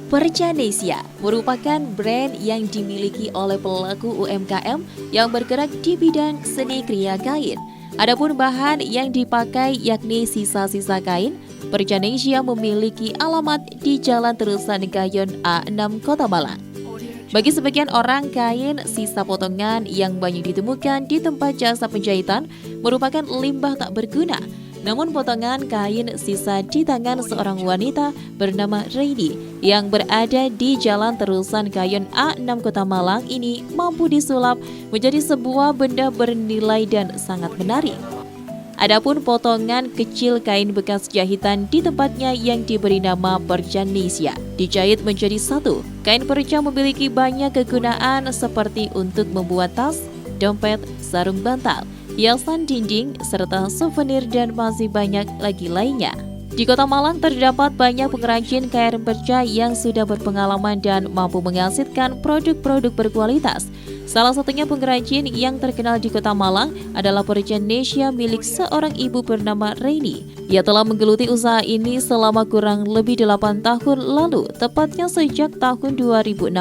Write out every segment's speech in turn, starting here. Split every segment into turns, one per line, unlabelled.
Percanesia merupakan brand yang dimiliki oleh pelaku UMKM yang bergerak di bidang seni kriya kain. Adapun bahan yang dipakai yakni sisa-sisa kain, Percanesia memiliki alamat di Jalan Terusan Gayon A6 Kota Malang. Bagi sebagian orang, kain sisa potongan yang banyak ditemukan di tempat jasa penjahitan merupakan limbah tak berguna. Namun potongan kain sisa di tangan seorang wanita bernama Reini yang berada di Jalan Terusan Gayon A6 Kota Malang ini mampu disulap menjadi sebuah benda bernilai dan sangat menarik. Adapun potongan kecil kain bekas jahitan di tempatnya yang diberi nama Percanesia dijahit menjadi satu. Kain perca memiliki banyak kegunaan seperti untuk membuat tas, dompet, sarung bantal, hiasan dinding, serta souvenir dan masih banyak lagi lainnya. Di Kota Malang terdapat banyak pengrajin kain perca yang sudah berpengalaman dan mampu menghasilkan produk-produk berkualitas. Salah satunya pengrajin yang terkenal di Kota Malang adalah Percanesia milik seorang ibu bernama Reini. Ia telah menggeluti usaha ini selama kurang lebih 8 tahun lalu, tepatnya sejak tahun 2016.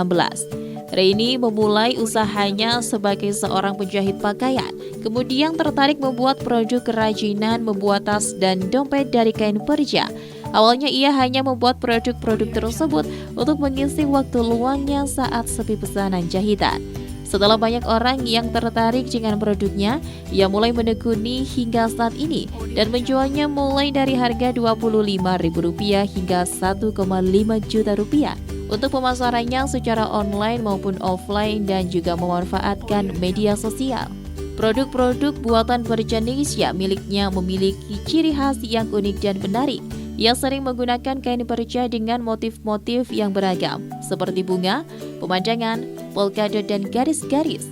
Reini memulai usahanya sebagai seorang penjahit pakaian, kemudian tertarik membuat produk kerajinan membuat tas dan dompet dari kain perca. Awalnya ia hanya membuat produk-produk tersebut untuk mengisi waktu luangnya saat sepi pesanan jahitan. Setelah banyak orang yang tertarik dengan produknya, ia mulai menekuni hingga saat ini dan menjualnya mulai dari harga Rp25.000 hingga Rp1,5 juta. Untuk pemasarannya secara online maupun offline dan juga memanfaatkan media sosial. Produk-produk buatan Percanesia miliknya memiliki ciri khas yang unik dan menarik. Ia sering menggunakan kain perca dengan motif-motif yang beragam, seperti bunga, pemandangan, polkadot, dan garis-garis.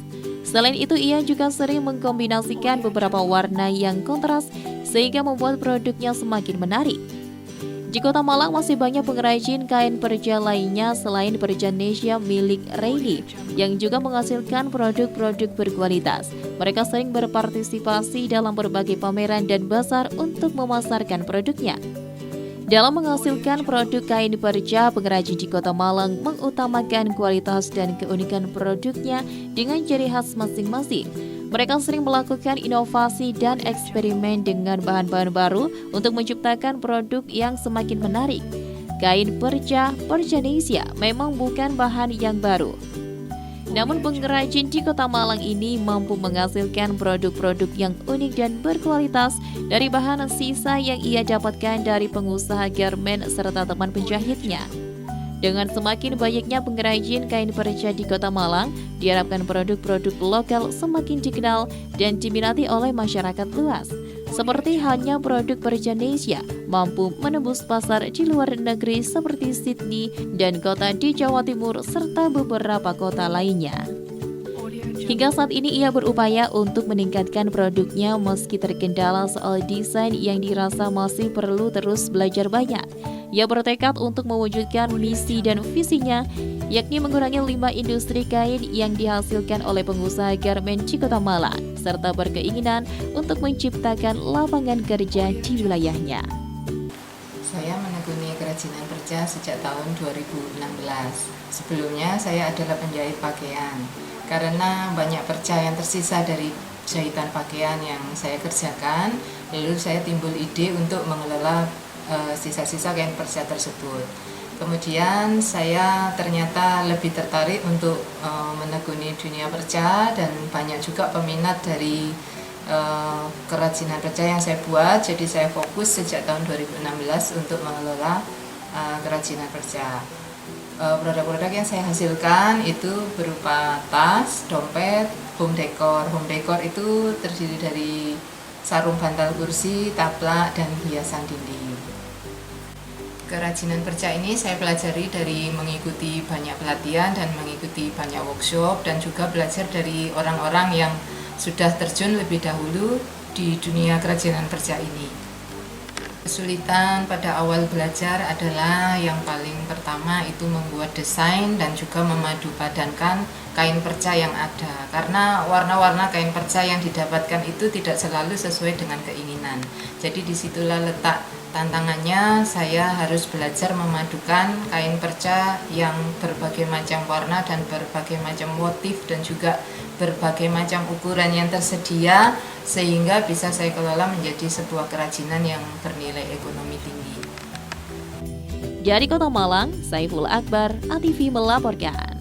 Selain itu, ia juga sering mengkombinasikan beberapa warna yang kontras sehingga membuat produknya semakin menarik. Di Kota Malang masih banyak pengrajin kain perca lainnya selain Percanesia milik Reini yang juga menghasilkan produk-produk berkualitas. Mereka sering berpartisipasi dalam berbagai pameran dan bazar untuk memasarkan produknya. Dalam menghasilkan produk kain perca, pengrajin di Kota Malang mengutamakan kualitas dan keunikan produknya dengan ciri khas masing-masing. Mereka sering melakukan inovasi dan eksperimen dengan bahan-bahan baru untuk menciptakan produk yang semakin menarik. Kain perca Percanesia memang bukan bahan yang baru. Namun pengrajin di Kota Malang ini mampu menghasilkan produk-produk yang unik dan berkualitas dari bahan sisa yang ia dapatkan dari pengusaha garmen serta teman penjahitnya. Dengan semakin banyaknya pengrajin kain perca di Kota Malang, diharapkan produk-produk lokal semakin dikenal dan diminati oleh masyarakat luas. Seperti halnya produk Percanesia mampu menembus pasar di luar negeri seperti Sydney dan kota di Jawa Timur serta beberapa kota lainnya. Hingga saat ini ia berupaya untuk meningkatkan produknya meski terkendala soal desain yang dirasa masih perlu terus belajar banyak. Ia bertekad untuk mewujudkan misi dan visinya, yakni mengurangi limbah industri kain yang dihasilkan oleh pengusaha garmen di Kota Malang, serta berkeinginan untuk menciptakan lapangan kerja di wilayahnya.
Saya menekuni kerajinan perca sejak tahun 2016. Sebelumnya saya adalah penjahit pakaian. Karena banyak perca yang tersisa dari jahitan pakaian yang saya kerjakan, lalu saya timbul ide untuk mengelola sisa-sisa kain perca tersebut. Kemudian saya ternyata lebih tertarik untuk menekuni dunia perca dan banyak juga peminat dari kerajinan perca yang saya buat. Jadi saya fokus sejak tahun 2016 untuk mengelola kerajinan perca. Produk-produk yang saya hasilkan itu berupa tas, dompet, home decor. Home decor itu terdiri dari sarung bantal kursi, taplak, dan hiasan dinding. Kerajinan perca ini saya pelajari dari mengikuti banyak pelatihan dan mengikuti banyak workshop dan juga belajar dari orang-orang yang sudah terjun lebih dahulu di dunia kerajinan perca ini. Kesulitan pada awal belajar adalah yang paling pertama itu membuat desain dan juga memadupadankan kain perca yang ada. Karena warna-warna kain perca yang didapatkan itu tidak selalu sesuai dengan keinginan. Jadi disitulah letak Tantangannya saya harus belajar memadukan kain perca yang berbagai macam warna dan berbagai macam motif dan juga berbagai macam ukuran yang tersedia sehingga bisa saya kelola menjadi sebuah kerajinan yang bernilai ekonomi tinggi.
Dari Kota Malang, Saiful Akbar, ATV melaporkan.